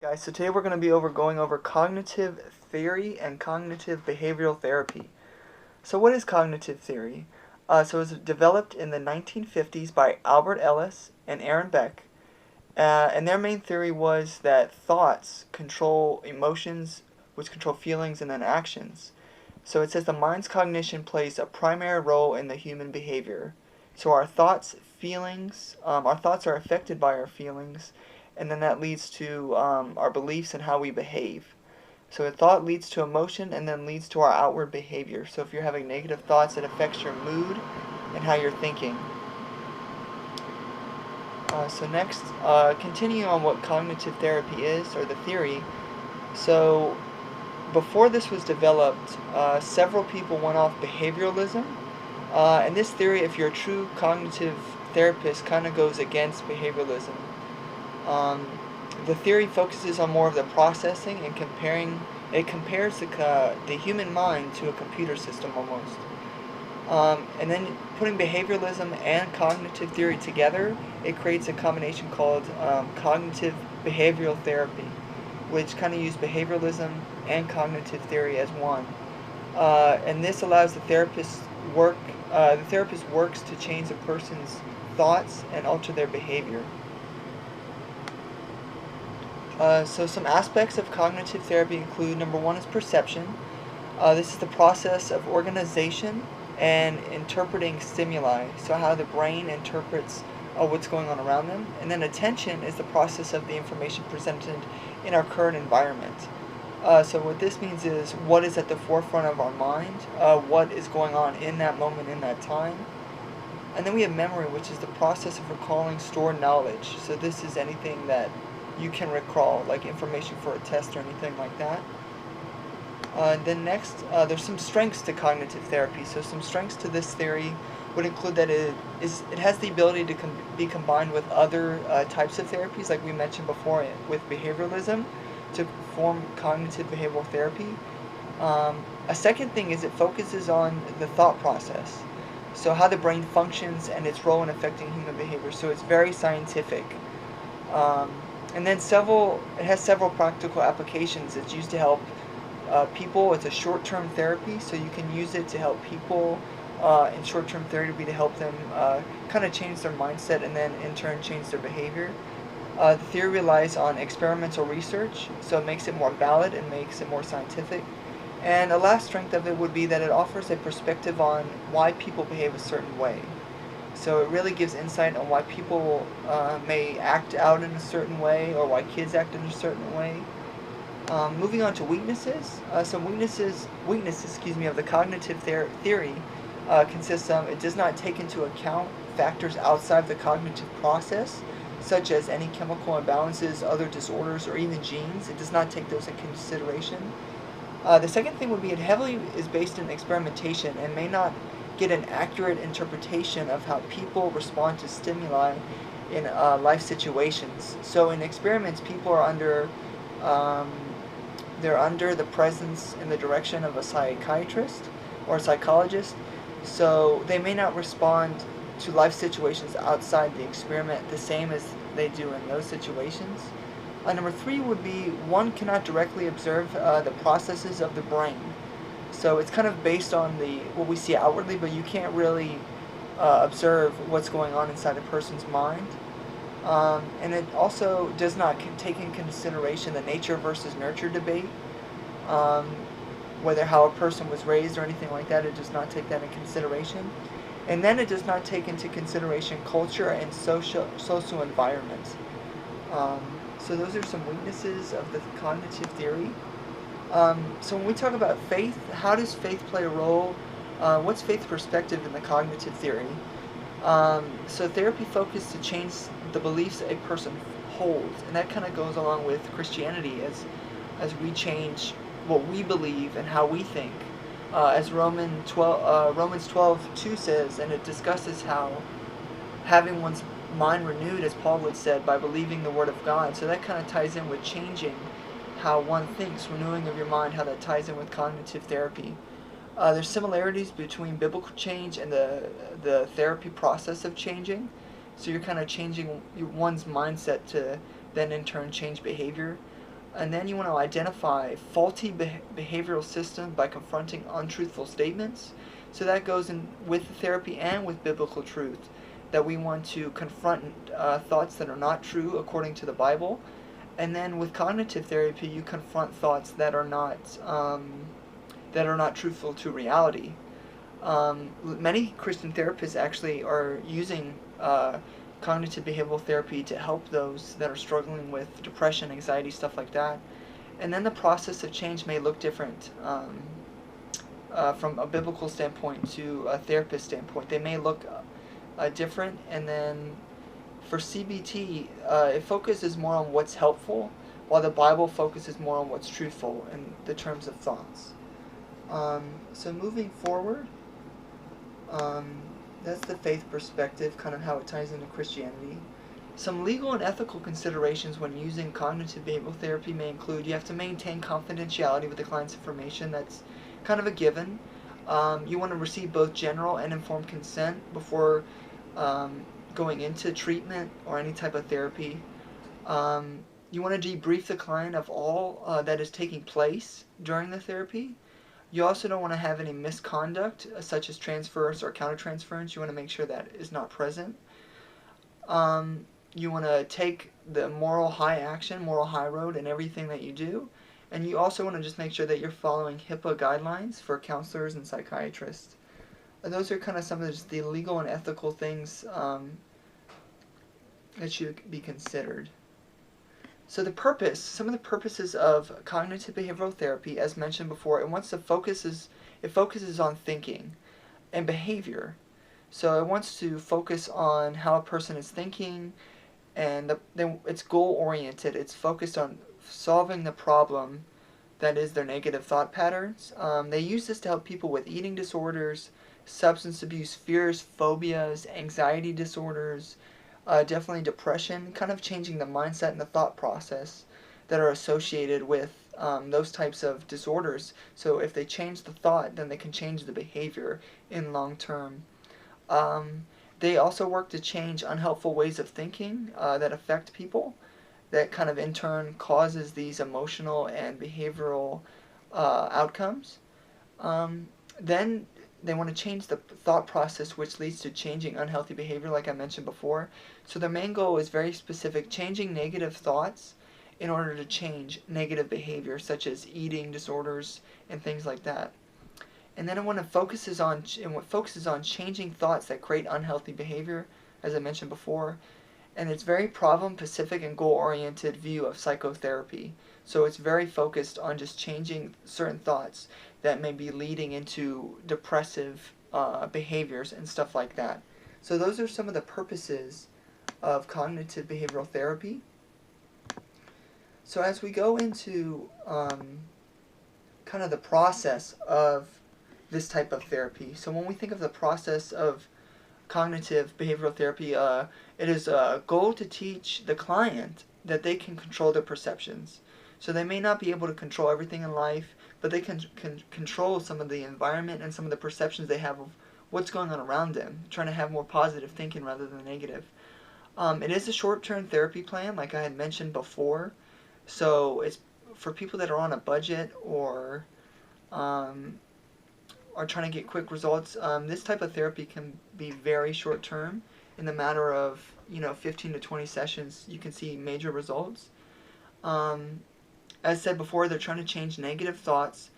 Guys, so today we're going to be going over cognitive theory and cognitive behavioral therapy. So what is cognitive theory? So it was developed in the 1950s by Albert Ellis and Aaron Beck. And their main theory was that thoughts control emotions, which control feelings and then actions. So it says the mind's cognition plays a primary role in the human behavior. So our thoughts are affected by our feelings, and then that leads to our beliefs and how we behave. So a thought leads to emotion and then leads to our outward behavior. So if you're having negative thoughts, it affects your mood and how you're thinking. So next, continuing on what cognitive therapy is, or the theory. So before this was developed, several people went off behavioralism. And this theory, if you're a true cognitive therapist, kind of goes against behavioralism. Um, the theory focuses on more of the processing and comparing. It compares the human mind to a computer system almost. And then putting behavioralism and cognitive theory together, it creates a combination called cognitive behavioral therapy, which kind of use behavioralism and cognitive theory as one. And this allows the therapist works to change a person's thoughts and alter their behavior. So some aspects of cognitive therapy include, number one is perception. This is the process of organization and interpreting stimuli, so how the brain interprets what's going on around them. And then attention is the process of the information presented in our current environment. So what this means is what is at the forefront of our mind, what is going on in that moment, in that time. And then we have memory, which is the process of recalling stored knowledge. So this is anything that you can recall, like information for a test or anything like that. Then next, there's some strengths to cognitive therapy. So some strengths to this theory would include that it has the ability to be combined with other types of therapies, like we mentioned before with behavioralism, to form cognitive behavioral therapy. A second thing is it focuses on the thought process, so how the brain functions and its role in affecting human behavior. So it's very scientific. And then it has several practical applications. It's used to help people. It's a short-term therapy, so you can use it to help people in short-term therapy to help them kind of change their mindset and then in turn change their behavior. The theory relies on experimental research, so it makes it more valid and makes it more scientific. And the last strength of it would be that it offers a perspective on why people behave a certain way. So it really gives insight on why people may act out in a certain way, or why kids act in a certain way. Moving on to weaknesses. Some weaknesses, of the cognitive theory consists of it does not take into account factors outside the cognitive process, such as any chemical imbalances, other disorders, or even genes. It does not take those into consideration. The second thing would be it heavily is based in experimentation and may not get an accurate interpretation of how people respond to stimuli in life situations. So in experiments, people are under the presence and the direction of a psychiatrist or a psychologist, so they may not respond to life situations outside the experiment the same as they do in those situations. Number three would be one cannot directly observe the processes of the brain. So it's kind of based on what we see outwardly, but you can't really observe what's going on inside a person's mind. And it also does not take in consideration the nature versus nurture debate, whether how a person was raised or anything like that. It does not take that in consideration. And then it does not take into consideration culture and social environment. So those are some weaknesses of the cognitive theory. So when we talk about faith, how does faith play a role? What's faith's perspective in the cognitive theory? So therapy focuses to change the beliefs a person holds, and that kind of goes along with Christianity as we change what we believe and how we think. As Romans 12:2 says, and it discusses how having one's mind renewed, as Paul would said, by believing the Word of God. So that kind of ties in with changing how one thinks, renewing of your mind, how that ties in with cognitive therapy. There's similarities between biblical change and the therapy process of changing. So you're kind of changing one's mindset to then in turn change behavior. And then you want to identify faulty behavioral systems by confronting untruthful statements. So that goes in with the therapy and with biblical truth, that we want to confront thoughts that are not true according to the Bible. And then with cognitive therapy, you confront thoughts that are not truthful to reality. Many Christian therapists actually are using cognitive behavioral therapy to help those that are struggling with depression, anxiety, stuff like that. And then the process of change may look different from a biblical standpoint to a therapist standpoint. They may look different. And then for CBT, it focuses more on what's helpful, while the Bible focuses more on what's truthful in the terms of thoughts. So moving forward, that's the faith perspective, kind of how it ties into Christianity. Some legal and ethical considerations when using cognitive behavioral therapy may include you have to maintain confidentiality with the client's information. That's kind of a given. You want to receive both general and informed consent before going into treatment or any type of therapy. You want to debrief the client of all that is taking place during the therapy. You also don't want to have any misconduct, such as transfers or countertransference. You want to make sure that is not present. You want to take the moral high road in everything that you do. And you also want to just make sure that you're following HIPAA guidelines for counselors and psychiatrists. And those are kind of some of the legal and ethical things that should be considered. So some of the purposes of cognitive behavioral therapy, as mentioned before, it focuses on thinking and behavior. So it wants to focus on how a person is thinking, and it's goal-oriented. It's focused on solving the problem that is their negative thought patterns. They use this to help people with eating disorders, substance abuse, fears, phobias, anxiety disorders, definitely depression, kind of changing the mindset and the thought process that are associated with those types of disorders. So if they change the thought, then they can change the behavior in long term. They also work to change unhelpful ways of thinking that affect people, that kind of in turn causes these emotional and behavioral outcomes. Then they want to change the thought process, which leads to changing unhealthy behavior, like I mentioned before. So their main goal is very specific, changing negative thoughts in order to change negative behavior, such as eating disorders and things like that. And then what focuses on changing thoughts that create unhealthy behavior, as I mentioned before. And it's very problem-specific and goal-oriented view of psychotherapy. So it's very focused on just changing certain thoughts that may be leading into depressive behaviors and stuff like that. So those are some of the purposes of cognitive behavioral therapy. So as we go into kind of the process of this type of therapy, so when we think of the process of cognitive behavioral therapy, it is a goal to teach the client that they can control their perceptions. So they may not be able to control everything in life, but they can control some of the environment and some of the perceptions they have of what's going on around them, trying to have more positive thinking rather than negative. It is a short-term therapy plan, like I had mentioned before. So it's for people that are on a budget or are trying to get quick results. This type of therapy can be very short-term. In the matter of 15 to 20 sessions, you can see major results. As said before, they're trying to change negative thoughts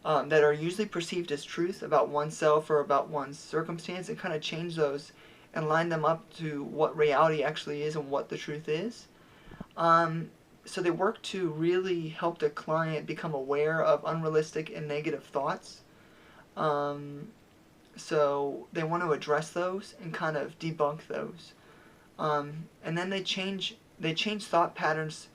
that are usually perceived as truth about oneself or about one's circumstance, and kind of change those and line them up to what reality actually is and what the truth is. So they work to really help the client become aware of unrealistic and negative thoughts. So they want to address those and kind of debunk those. And then they change thought patterns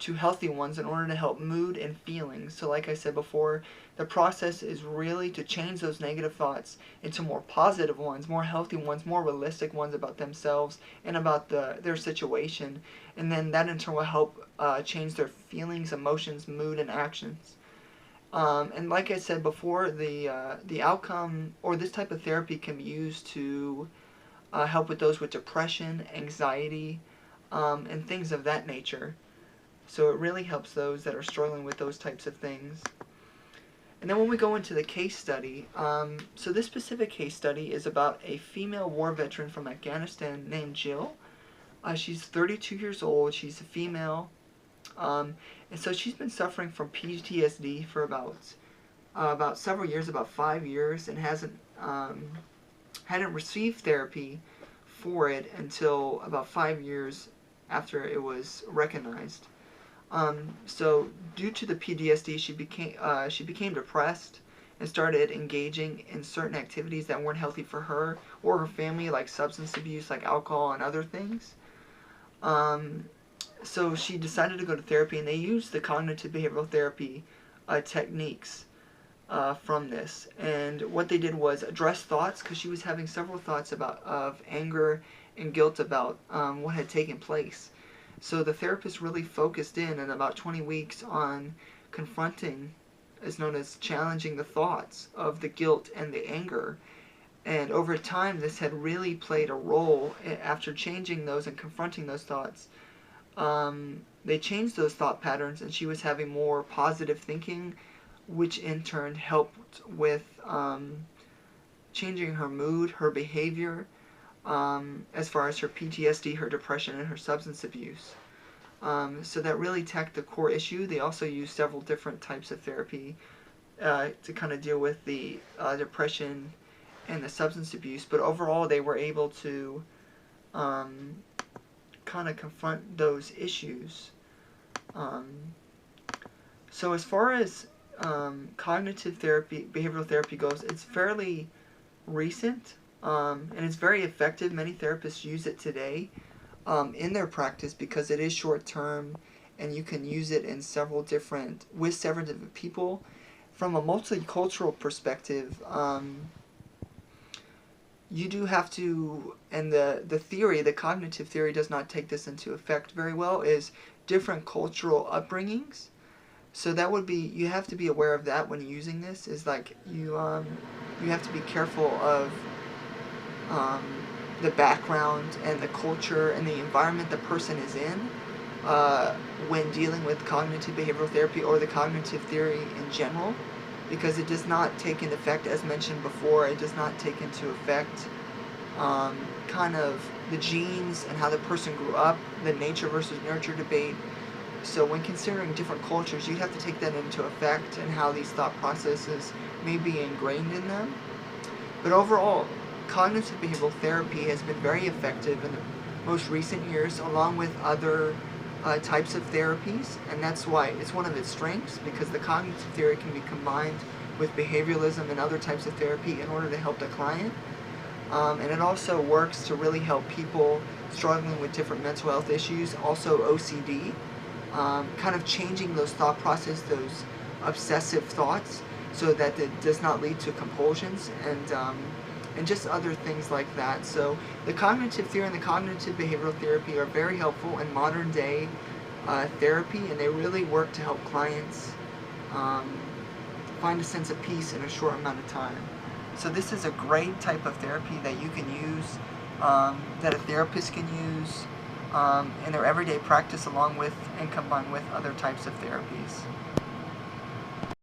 to healthy ones in order to help mood and feelings. So like I said before, the process is really to change those negative thoughts into more positive ones, more healthy ones, more realistic ones about themselves and about their situation. And then that in turn will help change their feelings, emotions, mood, and actions. And like I said before, the outcome or this type of therapy can be used to help with those with depression, anxiety, and things of that nature. So it really helps those that are struggling with those types of things. And then when we go into the case study, so this specific case study is about a female war veteran from Afghanistan named Jill. She's 32 years old. She's a female. And so she's been suffering from PTSD for about several years, about 5 years, and hadn't received therapy for it until about 5 years after it was recognized. So due to the PTSD, she became depressed and started engaging in certain activities that weren't healthy for her or her family, like substance abuse, like alcohol and other things. So she decided to go to therapy, and they used the cognitive behavioral therapy techniques from this. And what they did was address thoughts, because she was having several thoughts of anger and guilt about what had taken place. So the therapist really focused in about 20 weeks on confronting, is known as challenging the thoughts of the guilt and the anger. And over time, this had really played a role. After changing those and confronting those thoughts, they changed those thought patterns, and she was having more positive thinking, which in turn helped with changing her mood, her behavior, as far as her PTSD, her depression, and her substance abuse. So that really tackled the core issue. They also used several different types of therapy to kind of deal with the depression and the substance abuse, but overall they were able to kind of confront those issues. So as far as cognitive therapy, behavioral therapy goes, it's fairly recent, and it's very effective. Many therapists use it today in their practice because it is short term, and you can use it in several different people. From a multicultural perspective, you do have to, and the theory, the cognitive theory does not take this into effect very well, is different cultural upbringings. So that would be, you have to be aware of that when using this, is like you have to be careful of the background and the culture and the environment the person is in when dealing with cognitive behavioral therapy or the cognitive theory in general, because it does not take into effect, as mentioned before, it does not take into effect kind of the genes and how the person grew up, the nature versus nurture debate. So when considering different cultures, you have to take that into effect and how these thought processes may be ingrained in them. But overall, cognitive behavioral therapy has been very effective in the most recent years, along with other types of therapies, and that's why it's one of its strengths, because the cognitive theory can be combined with behavioralism and other types of therapy in order to help the client. And it also works to really help people struggling with different mental health issues, also OCD, kind of changing those thought processes, those obsessive thoughts, so that it does not lead to compulsions and just other things like that. So the cognitive theory and the cognitive behavioral therapy are very helpful in modern day therapy, and they really work to help clients find a sense of peace in a short amount of time. So this is a great type of therapy that you can use, that a therapist can use in their everyday practice, along with and combined with other types of therapies.